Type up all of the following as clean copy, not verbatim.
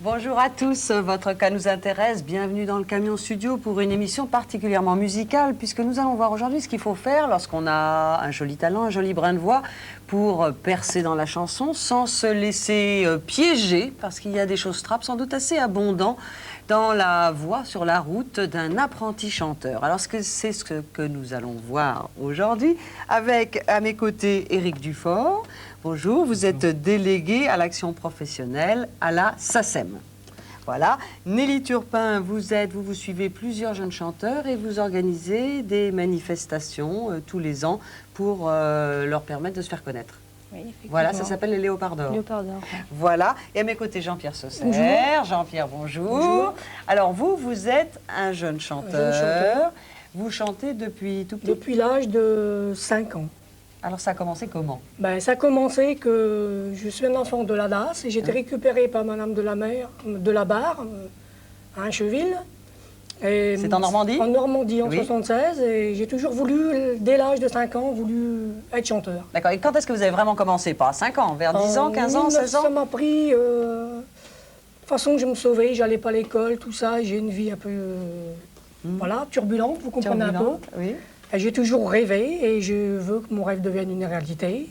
Bonjour à tous, votre cas nous intéresse. Bienvenue dans le Camion Studio pour une émission particulièrement musicale puisque nous allons voir aujourd'hui ce qu'il faut faire lorsqu'on a un joli talent, un joli brin de voix pour percer dans la chanson sans se laisser piéger parce qu'il y a des choses trappes sans doute assez abondantes dans la voix sur la route d'un apprenti chanteur. Alors c'est ce que nous allons voir aujourd'hui avec à mes côtés Éric Dufort. Bonjour, vous êtes délégué à l'action professionnelle à la SACEM. Voilà. Nelly Turpin, vous suivez plusieurs jeunes chanteurs et vous organisez des manifestations tous les ans pour leur permettre de se faire connaître. Oui, effectivement. Voilà, ça s'appelle les Léopards d'Or. Léopards d'Or. Voilà. Et à mes côtés, Jean-Pierre Saussaire. Bonjour. Jean-Pierre, bonjour. Bonjour. Alors vous êtes un jeune chanteur. Vous chantez depuis tout petit? Depuis l'âge de 5 ans. Alors ça a commencé comment? Ça a commencé que je suis un enfant de la DAS et j'ai été récupéré par Madame de la Barre à Incheville. C'est en Normandie? En Normandie, en Oui. 76. Et j'ai toujours voulu, dès l'âge de 5 ans, être chanteur. D'accord. Et quand est-ce que vous avez vraiment commencé? Pas à 5 ans, vers 10 ans, 15 ans, 16 ans? Ça m'a pris... de toute façon, je me sauvais, j'allais pas à l'école, tout ça. J'ai une vie un peu voilà, turbulente, vous comprenez un peu. Oui. Et j'ai toujours rêvé et je veux que mon rêve devienne une réalité,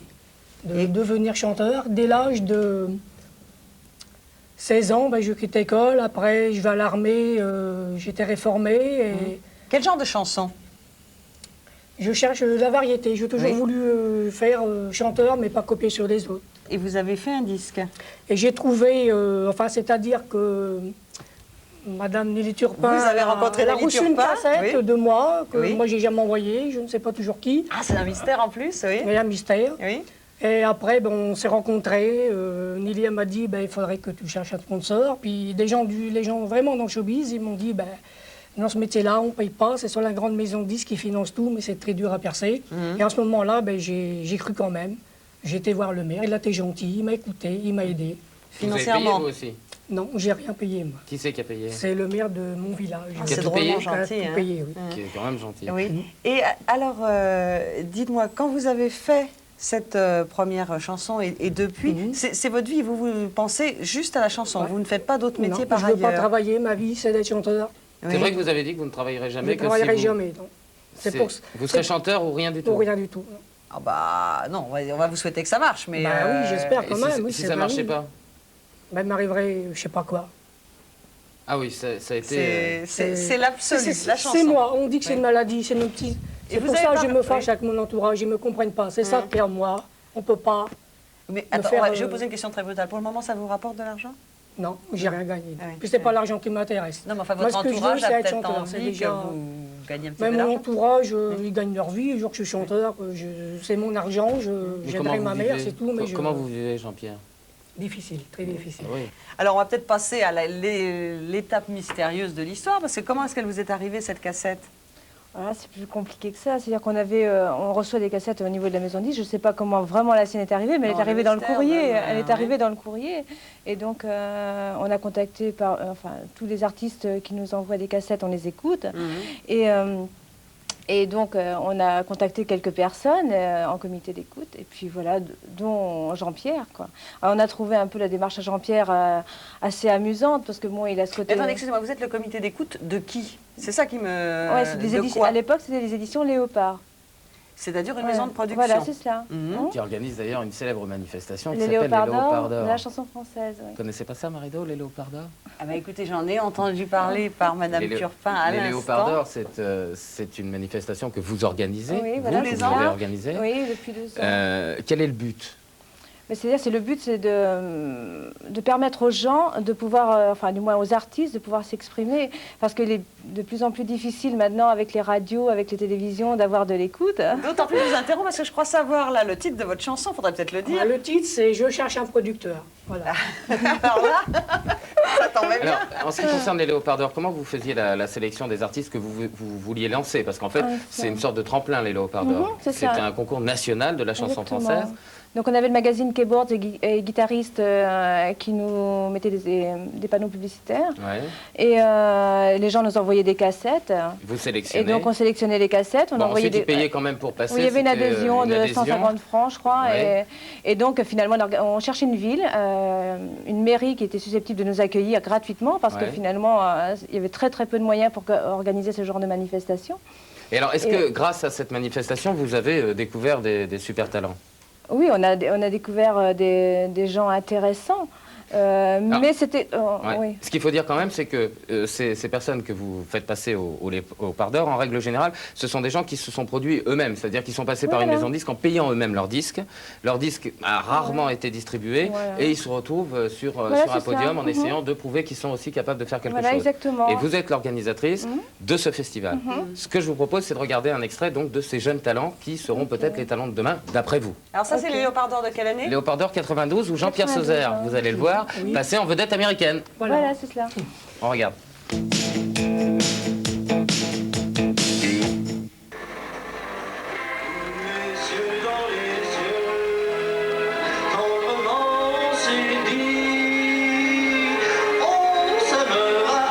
de devenir chanteur. Dès l'âge de 16 ans, je quitte l'école. Après, je vais à l'armée, j'étais réformée. Et Quel genre de chanson? je cherche la variété. J'ai toujours Oui. voulu faire chanteur, mais pas copier sur les autres. Et vous avez fait un disque? Et j'ai trouvé, c'est-à-dire que Madame Nelly Turpin, Vous avez rencontré elle a Nelly reçu une Turpin, cassette oui. de moi, que Oui. moi j'ai jamais envoyée, je ne sais pas toujours qui. Ah, c'est un mystère en plus, oui. Il y a un mystère. Oui. Et après, on s'est rencontrés. Nelly m'a dit, il faudrait que tu cherches un sponsor. Puis les gens vraiment dans le showbiz, ils m'ont dit, dans ce métier-là, on ne paye pas. C'est sur la grande maison de disques qui finance tout, mais c'est très dur à percer. Et en ce moment-là, j'ai cru quand même. J'ai été voir le maire, il a été gentil, il m'a écouté, il m'a aidé. Vous avez payé, Financièrement. vous aussi? Non, j'ai rien payé, moi. Qui c'est qui a payé? C'est le maire de mon village. Ah, Qui a c'est tout drôlement payé? Qui a gentil. tout Hein. payé, oui. Qui est quand même gentil. Oui. Et alors, dites-moi, quand vous avez fait cette première chanson et depuis, c'est votre vie, vous pensez juste à la chanson, Ouais. vous ne faites pas d'autres métiers Non, par je ne veux pas ailleurs. travailler, ma vie, c'est d'être chanteur. C'est vrai que vous avez dit que vous ne travaillerez Je jamais ne que si travaillerai vous... jamais. Non. c'est- pour Vous serez chanteur ou rien du tout? pour rien du tout. Ah bah non, on va vous souhaiter que ça marche, mais... Oui, j'espère Et quand si, même. Oui, si c'est ça ma marchait vie. pas? Il m'arriverait, je sais pas quoi. Ah oui, ça a été... C'est l'absolu, la chanson. C'est moi, on dit que c'est Oui. une maladie, c'est nos petits. Et C'est vous pour avez ça pas- que je me fâche oui. avec mon entourage, ils ne me comprennent pas. C'est ça qui est en moi. On ne peut pas. Mais me attends, faire, je vais vous poser une question très brutale. Pour le moment, ça vous rapporte de l'argent? Non, j'ai rien gagné. Ah oui. Puis c'est pas l'argent qui m'intéresse. Non, mais enfin, Moi, votre ce que je veux, entourage a c'est être peut-être chanteur, c'est envie déjà- que vous gagnez un petit Même peu mon d'argent. entourage, ils gagnent leur vie. Le jour que je suis chanteur, c'est mon argent, Mais j'aiderai comment ma vous mère, vivez? c'est tout. Mais Comment vous vivez, Jean-Pierre? Difficile, très difficile. Oui. Alors, on va peut-être passer à l'étape mystérieuse de l'histoire, parce que comment est-ce qu'elle vous est arrivée, cette cassette? Voilà, c'est plus compliqué que ça. C'est-à-dire qu'on on reçoit des cassettes au niveau de la maison de disques. Je ne sais pas comment vraiment la sienne est arrivée, mais elle Non, est arrivée le dans le mystère, courrier. même, Elle est ouais. arrivée dans le courrier. Et donc, on a contacté tous les artistes qui nous envoient des cassettes, on les écoute. Et donc, on a contacté quelques personnes en comité d'écoute, et puis voilà, dont Jean-Pierre, quoi. Alors, on a trouvé un peu la démarche à Jean-Pierre assez amusante, parce que bon, il a ce côté... Attendez, excusez-moi, vous êtes le comité d'écoute de qui? C'est ça qui me... Ouais, c'est des de éditions. quoi? À l'époque, c'était les éditions Léopard. C'est-à-dire une Ouais. maison de production. Voilà, c'est cela. Mhm. Qui organise d'ailleurs une célèbre manifestation qui Les s'appelle les Léopards Léopards d'Or, de d'Or. la chanson française. Oui. Vous connaissez pas ça, Marido, les Léopards d'Or? Ah bah écoutez, j'en ai entendu parler par Madame Turpin à Les Léopards l'instant. d'Or, c'est une manifestation que vous organisez, Oui, vous, voilà, que les vous ans. avez organisée. Oui, depuis 2 ans. Quel est le but? Mais c'est le but, c'est de permettre aux gens de pouvoir, enfin du moins aux artistes, de pouvoir s'exprimer, parce qu'il est de plus en plus difficile maintenant avec les radios, avec les télévisions, d'avoir de l'écoute. D'autant plus je vous interromps parce que je crois savoir là le titre de votre chanson, faudrait peut-être le dire. Le titre, c'est Je cherche un producteur. Voilà. Alors là, ça tombait bien. Alors, en ce qui concerne les Léopards d'Or, comment vous faisiez la sélection des artistes que vous vouliez lancer? Parce qu'en fait, Ouais, c'est une sorte de tremplin, les Léopards d'Or. c'est C'est ça. un concours national de la chanson Exactement. française. Donc on avait le magazine Keyboards et guitaristes qui nous mettaient des panneaux publicitaires. Ouais. Et les gens nous envoyaient des cassettes. Vous sélectionnez. Et donc on sélectionnait les cassettes. On Bon, envoyait ensuite, ils payaient quand même pour passer. Oui, il y avait une c'était, adhésion de adhésion. 150 francs, je crois. Ouais. Et donc finalement, on cherchait une ville, une mairie qui était susceptible de nous accueillir gratuitement, parce que Ouais. finalement, il y avait très très peu de moyens pour organiser ce genre de manifestation. Et alors, est-ce que grâce à cette manifestation, vous avez découvert des super talents? Oui, on a découvert des gens intéressants. Mais c'était... Ouais. oui. Ce qu'il faut dire quand même, c'est que ces personnes que vous faites passer au quart d'heure, en règle générale, ce sont des gens qui se sont produits eux-mêmes, c'est-à-dire qu'ils sont passés par une Voilà. maison de disques en payant eux-mêmes leurs disques. Leur disque a rarement été distribué Voilà. et ils se retrouvent sur Voilà, un c'est podium ça. en essayant de prouver qu'ils sont aussi capables de faire quelque Voilà, chose. exactement. Et vous êtes l'organisatrice de ce festival. Ce que je vous propose, c'est de regarder un extrait donc, de ces jeunes talents qui seront peut-être les talents de demain, d'après vous. Alors ça, c'est Ok. les Léopard d'Or de quelle année? Léopard d'Or 92 ou Jean-Pierre 92, Sauzère, ouais. vous allez le voir, passer en vedette américaine. Voilà, c'est cela. On regarde. Les yeux dans les yeux, quand le moment s'est dit, on s'aimera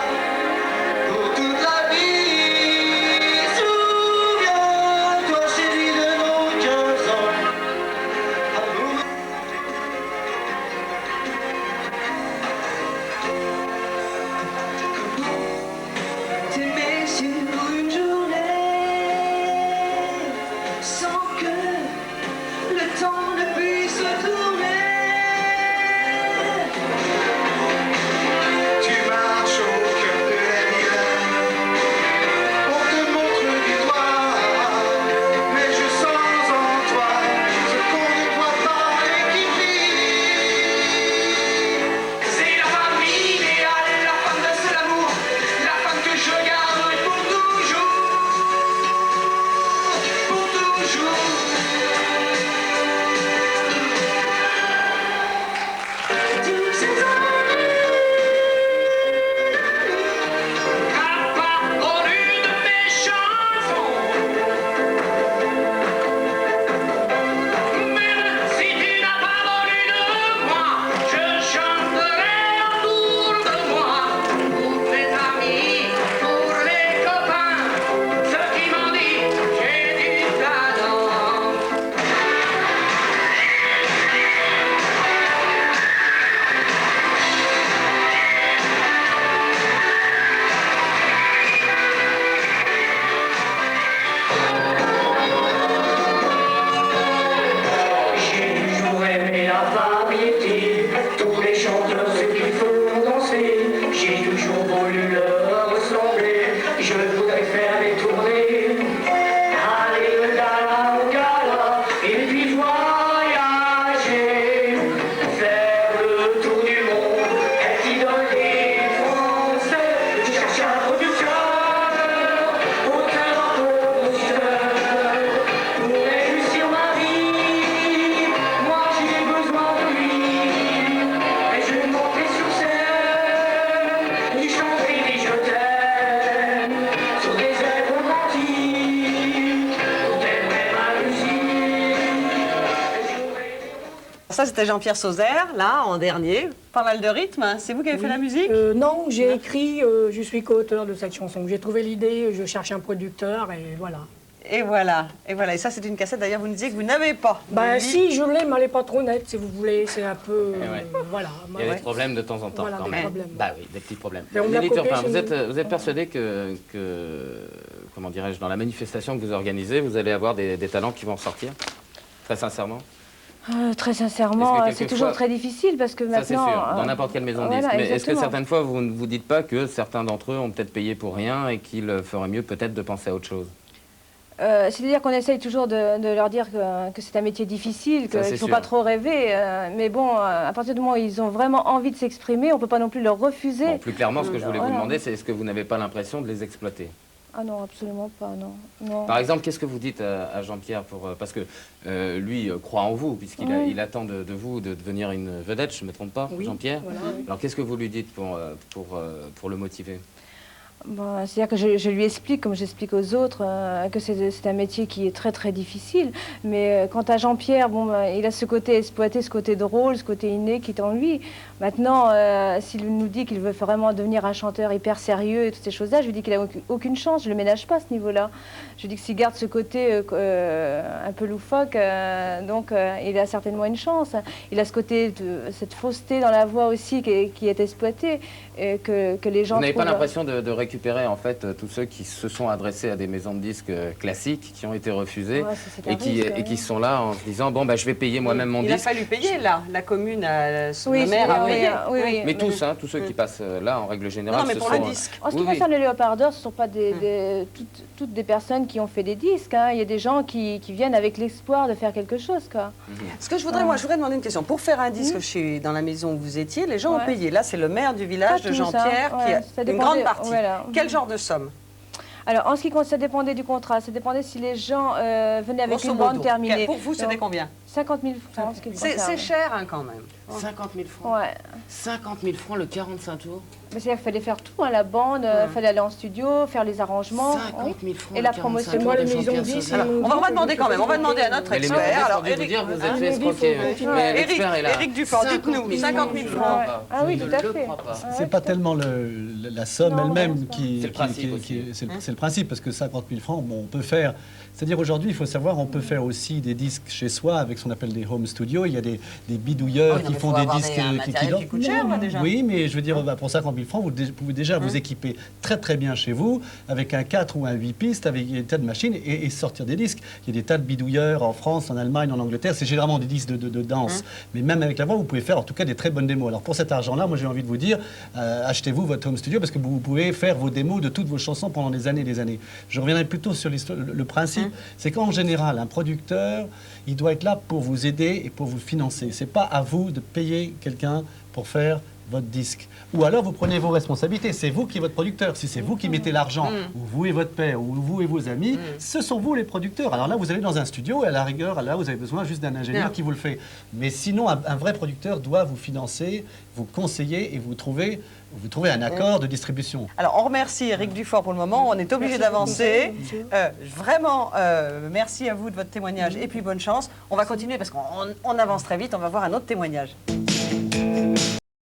pour toute la vie. Souviens-toi, chérie, de nos 15 ans. Amour. T'aimer sur une journée sans que le temps ne puisse tourner. Tu marches au cœur de la nuit, on te montre du doigt, mais je sens en toi ce qu'on ne voit pas et qui vit. C'est la femme idéale, la femme de seul amour, la femme que je garderai pour toujours, pour toujours. Tous ces années, n'a pas connu de mes chansons. Même si tu n'as pas voulu de moi, je chanterai autour de moi. Pour mes amis, pour les copains, ceux qui m'ont dit j'ai du talent. J'ai toujours aimé la variété, tous les chanteurs, ceux qui font danser. J'ai toujours voulu leur ressembler, je voudrais faire des tournées, aller de gala au gala, et puis voyager, faire le tour du monde, être idole des Français. Je cherche un producteur, auteur, compositeur, pour réussir ma vie. Moi j'ai besoin de lui, et je vais monter sur scène, lui chanter des je t'aime, sur des airs romantiques, pour t'aimer ma musique. Et je voudrais- Ça, c'était Jean-Pierre Sauzère, là, en dernier. Pas mal de rythme, hein. C'est vous qui avez fait la musique? Non, j'ai écrit, je suis co-auteur de cette chanson. J'ai trouvé l'idée, je cherche un producteur et voilà. Et voilà, et voilà. Et ça, c'est une cassette, d'ailleurs, vous nous disiez que vous n'avez pas. Ben Vous si, je l'ai, mais elle n'est pas trop nette, si vous voulez. C'est un peu... Eh ouais. Voilà. Il y a des problèmes de temps en temps Voilà, quand des même. problèmes. Bah oui, des petits problèmes. Et on me l'a Lily copié Turpin, chez vous êtes persuadé que, comment dirais-je, dans la manifestation que vous organisez, vous allez avoir des talents qui vont sortir? Très sincèrement? Très sincèrement, Est-ce que c'est quelquefois- toujours très difficile parce que Ça c'est sûr, maintenant... dans n'importe quelle maison de voilà, disques. Mais est-ce que exactement. certaines fois vous ne vous dites pas que certains d'entre eux ont peut-être payé pour rien et qu'il ferait mieux peut-être de penser à autre chose? C'est-à-dire qu'on essaye toujours de leur dire que c'est un métier difficile, Ça, c'est qu'il ne faut sûr. pas trop rêver. Mais bon, à partir du moment où ils ont vraiment envie de s'exprimer, on ne peut pas non plus leur refuser. Bon, plus clairement, ce que je voulais vous Voilà. demander, c'est est-ce que vous n'avez pas l'impression de les exploiter? Ah non, absolument pas, non. non. Par exemple, qu'est-ce que vous dites à Jean-Pierre parce que lui croit en vous, puisqu'il Oui. il attend de vous de devenir une vedette, je ne me trompe pas, Oui, Jean-Pierre? voilà, oui. Alors qu'est-ce que vous lui dites pour le motiver? Bon, c'est-à-dire que je lui explique, comme j'explique aux autres, que c'est un métier qui est très très difficile. Mais quant à Jean-Pierre, bon, il a ce côté exploité, ce côté drôle, ce côté inné qui est en lui. Maintenant, s'il nous dit qu'il veut vraiment devenir un chanteur hyper sérieux et toutes ces choses-là, je lui dis qu'il n'a aucune chance, je ne le ménage pas à ce niveau-là. Je lui dis que s'il garde ce côté un peu loufoque, il a certainement une chance. Il a ce côté, cette fausseté dans la voix aussi qui est exploitée, que les gens Vous n'avez pas trouvent- l'impression de récupérer en fait tous ceux qui se sont adressés à des maisons de disques classiques, qui ont été refusés Ouais, c'est un risque, et qui sont là en se disant bon bah je vais payer moi-même mon Il a disque. fallu payer là, la commune, Oui, le maire c'est- a oui, payé. oui. Mais tous, hein, tous ceux qui passent là en règle générale. Non, mais ce pour sont, le disque. En ce qui Oui, oui. concerne les léopards d'or, ce ne sont pas toutes des personnes qui ont fait des disques. Hein. Il y a des gens qui viennent avec l'espoir de faire quelque chose. Quoi. Ce que je voudrais, moi, je voudrais demander une question. Pour faire un disque dans la maison où vous étiez, les gens ont Ouais. payé. Là, c'est le maire du village Pas de tous, hein. Jean-Pierre qui Ouais, a ça une dépendait- grande partie. voilà. Quel genre de somme? Alors, en ce qui concerne, ça dépendait du contrat. Ça dépendait si les gens venaient avec Grosso une bande modo. terminée. Pour vous, c'était Donc, combien? 50 000 francs. en ce qui C'est concerne. cher hein, quand même. 50 000 francs. Ouais. 50 000 francs le 45 tours. Mais c'est-à-dire qu'il fallait faire tout, hein, la bande, il fallait aller en studio, faire les arrangements. 50 000 francs. Et le la 45 promotion. tours Moi, de les maisons Jean-Pierre de disques, Sauzet. Alors, on va demander quand même, on va demander à notre Mais les expert. maisons Alors, de disques, vous dire, vous êtes fait Eric, escroquer. il faut- Mais Eric, l'expert est là. Eric Dufort, dites-nous, 50 000 francs. Ouais. Ah oui, Je tout à ne le fait. crois pas. Ah C'est ouais, pas tout à fait. tellement la somme Non, elle-même non, qui... C'est le principe aussi. C'est le principe, parce que 50 000 francs, bon, on peut faire... C'est-à-dire aujourd'hui, il faut savoir, on peut faire aussi des disques chez soi avec ce qu'on appelle des home studios. Il y a des bidouilleurs Oui, non, qui mais font faut des avoir disques un matériel qui coûte cher, là, déjà. Oui, mais je veux dire, pour 50 000 francs, vous pouvez déjà vous équiper très très bien chez vous avec un 4 ou un 8 pistes, avec des tas de machines et sortir des disques. Il y a des tas de bidouilleurs en France, en Allemagne, en Angleterre. C'est généralement des disques de danse. Mais même avec la voix, vous pouvez faire en tout cas des très bonnes démos. Alors pour cet argent-là, moi j'ai envie de vous dire, achetez-vous votre home studio parce que vous pouvez faire vos démos de toutes vos chansons pendant des années et des années. Je reviendrai plutôt sur le principe. C'est qu'en général, un producteur, il doit être là pour vous aider et pour vous financer. C'est pas à vous de payer quelqu'un pour faire votre disque. Ou alors vous prenez vos responsabilités. C'est vous qui êtes votre producteur. Si c'est vous qui mettez l'argent, ou vous et votre père, ou vous et vos amis, ce sont vous les producteurs. Alors là, vous allez dans un studio et à la rigueur, là, vous avez besoin juste d'un ingénieur qui vous le fait. Mais sinon, un vrai producteur doit vous financer, vous conseiller et vous trouver un accord de distribution. Alors, on remercie Eric Dufort pour le moment. On est obligé d'avancer. Vraiment, merci à vous de votre témoignage et puis bonne chance. On va continuer parce qu'on avance très vite. On va voir un autre témoignage.